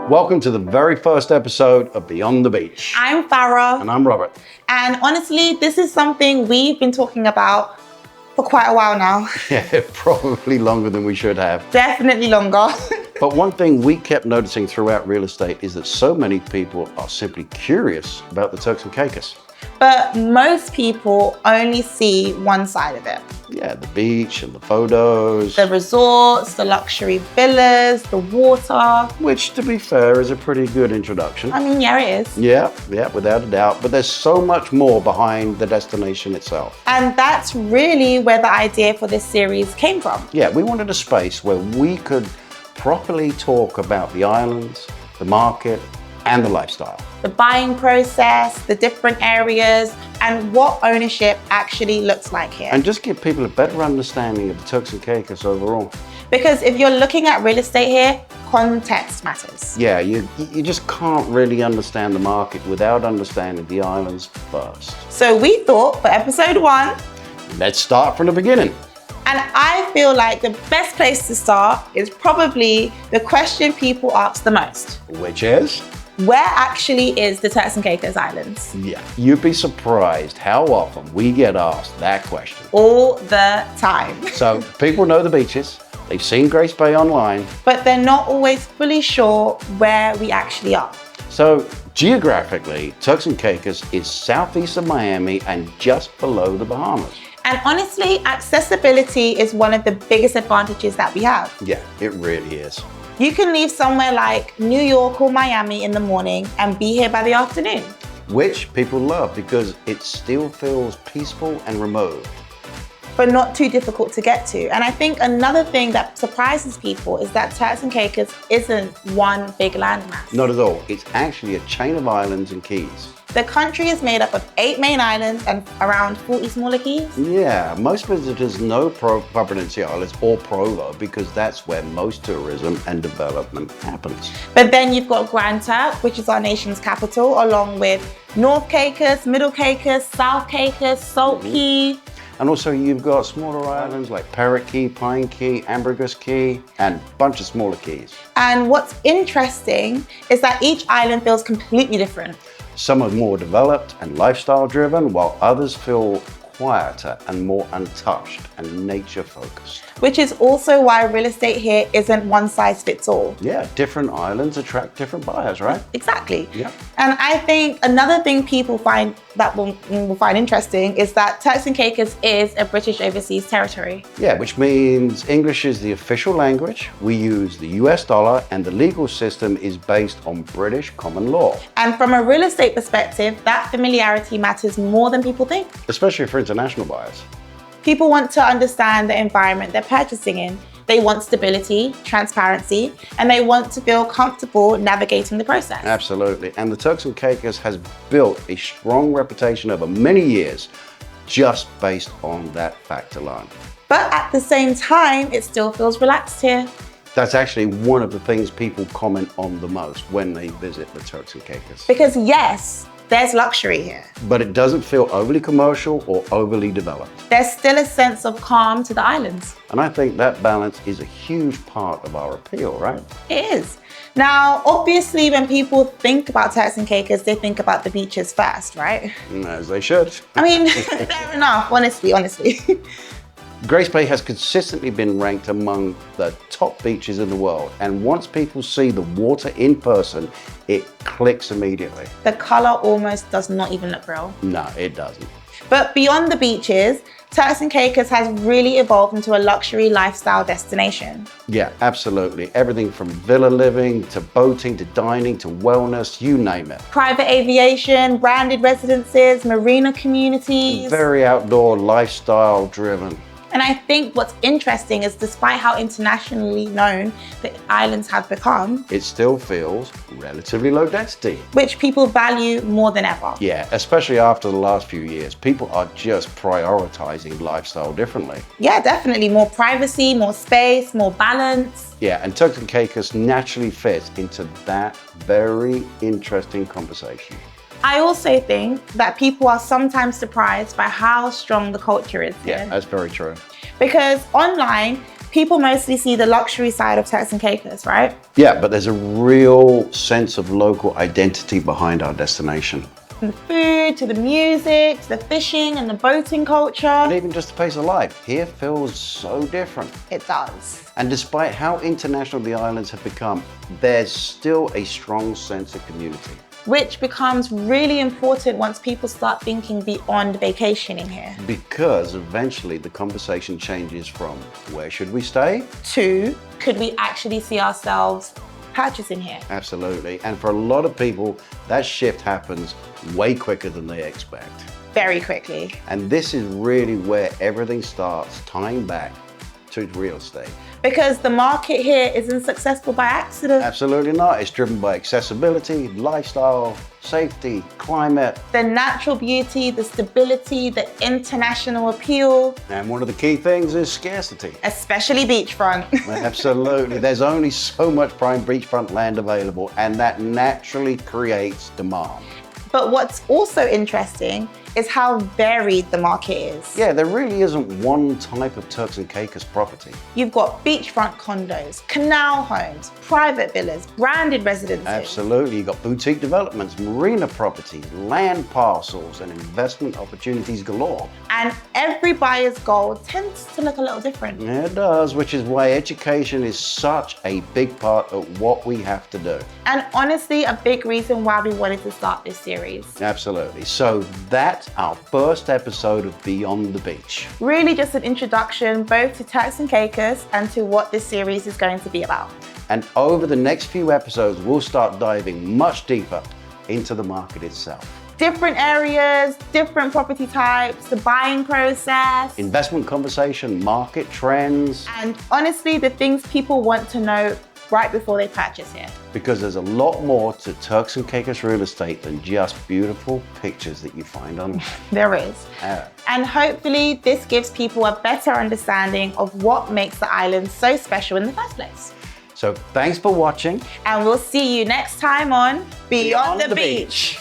Welcome to the very first episode of Beyond the Beach. I'm Farah. And I'm Robert. And honestly, this is something we've been talking about for quite a while now. Yeah, probably longer than we should have. Definitely longer. But one thing we kept noticing throughout real estate is that so many people are simply curious about the Turks and Caicos. But most people only see one side of it. Yeah, the beach and the photos. The resorts, the luxury villas, the water. Which, to be fair, is a pretty good introduction. I mean, yeah, it is. Yeah, without a doubt. But there's so much more behind the destination itself. And that's really where the idea for this series came from. Yeah, we wanted a space where we could properly talk about the islands, the market, and the lifestyle. The buying process, the different areas, and what ownership actually looks like here. And just give people a better understanding of the Turks and Caicos overall. Because if you're looking at real estate here, context matters. Yeah, you just can't really understand the market without understanding the islands first. So we thought for episode 1, let's start from the beginning. And I feel like the best place to start is probably the question people ask the most. Which is? Where actually is the Turks and Caicos Islands? Yeah, you'd be surprised how often we get asked that question. All the time. So people know the beaches, they've seen Grace Bay online, but they're not always fully sure where we actually are. So geographically, Turks and Caicos is southeast of Miami and just below the Bahamas. And honestly, accessibility is one of the biggest advantages that we have. Yeah, it really is. You can leave somewhere like New York or Miami in the morning and be here by the afternoon. Which people love because it still feels peaceful and remote. But not too difficult to get to. And I think another thing that surprises people is that Turks and Caicos isn't one big landmass. Not at all. It's actually a chain of islands and keys. The country is made up of 8 main islands and around 40 smaller keys. Yeah, most visitors know Providenciales or Provo because that's where most tourism and development happens. But then you've got Grand Turk, which is our nation's capital, along with North Caicos, Middle Caicos, South Caicos, Salt Key. And also you've got smaller islands like Parrot Key, Pine Key, Ambergris Key, and a bunch of smaller keys. And what's interesting is that each island feels completely different. Some are more developed and lifestyle driven, while others feel quieter and more untouched and nature focused. Which is also why real estate here isn't one size fits all. Yeah, different islands attract different buyers, right? Exactly. Yeah. And I think another thing people find that will find interesting is that Turks and Caicos is a British overseas territory. Yeah, which means English is the official language. We use the US dollar and the legal system is based on British common law. And from a real estate perspective, that familiarity matters more than people think. Especially for international buyers. People want to understand the environment they're purchasing in. They want stability, transparency, and they want to feel comfortable navigating the process. Absolutely. And the Turks and Caicos has built a strong reputation over many years just based on that fact alone. But at the same time, it still feels relaxed here. That's actually one of the things people comment on the most when they visit the Turks and Caicos. Because yes, there's luxury here. But it doesn't feel overly commercial or overly developed. There's still a sense of calm to the islands. And I think that balance is a huge part of our appeal, right? It is. Now, obviously, when people think about Turks and Caicos, they think about the beaches first, right? As they should. I mean, fair enough, honestly. Grace Bay has consistently been ranked among the top beaches in the world. And once people see the water in person, it clicks immediately. The color almost does not even look real. No, it doesn't. But beyond the beaches, Turks and Caicos has really evolved into a luxury lifestyle destination. Yeah, absolutely. Everything from villa living to boating to dining to wellness, you name it. Private aviation, branded residences, marina communities. Very outdoor, lifestyle driven. And I think what's interesting is despite how internationally known the islands have become, it still feels relatively low density. Which people value more than ever. Yeah, especially after the last few years. People are just prioritizing lifestyle differently. Yeah, definitely. More privacy, more space, more balance. Yeah, and Turks and Caicos naturally fits into that very interesting conversation. I also think that people are sometimes surprised by how strong the culture is here. Yeah, that's very true. Because online, People mostly see the luxury side of Turks and Caicos, right? Yeah, but there's a real sense of local identity behind our destination. From the food, to the music, to the fishing and the boating culture. And even just the pace of life here feels so different. It does. And despite how international the islands have become, there's still a strong sense of community. Which becomes really important once people start thinking beyond vacationing here. Because eventually the conversation changes from where should we stay? To, could we actually see ourselves purchasing here? Absolutely. And for a lot of people, that shift happens way quicker than they expect. Very quickly. And this is really where everything starts tying back to real estate. Because the market here isn't successful by accident. Absolutely not. It's driven by accessibility, lifestyle, safety, climate. The natural beauty, the stability, the international appeal. And one of the key things is scarcity. Especially beachfront. Absolutely. There's only so much prime beachfront land available, and that naturally creates demand. But what's also interesting is how varied the market is. Yeah, there really isn't one type of Turks and Caicos property. You've got beachfront condos, canal homes, private villas, branded residences. Absolutely. You've got boutique developments, marina properties, land parcels, and investment opportunities galore. And every buyer's goal tends to look a little different. Yeah, it does, which is why education is such a big part of what we have to do. And honestly, a big reason why we wanted to start this series. Absolutely. So that's our first episode of Beyond the Beach. Really just an introduction both to Turks and Caicos and to what this series is going to be about. And over the next few episodes, we'll start diving much deeper into the market itself. Different areas, different property types, the buying process. Investment conversation, market trends. And honestly, the things people want to know right before they purchase here. Because there's a lot more to Turks and Caicos real estate than just beautiful pictures that you find online. There is. And hopefully this gives people a better understanding of what makes the island so special in the first place. So thanks for watching. And we'll see you next time on Beyond the Beach.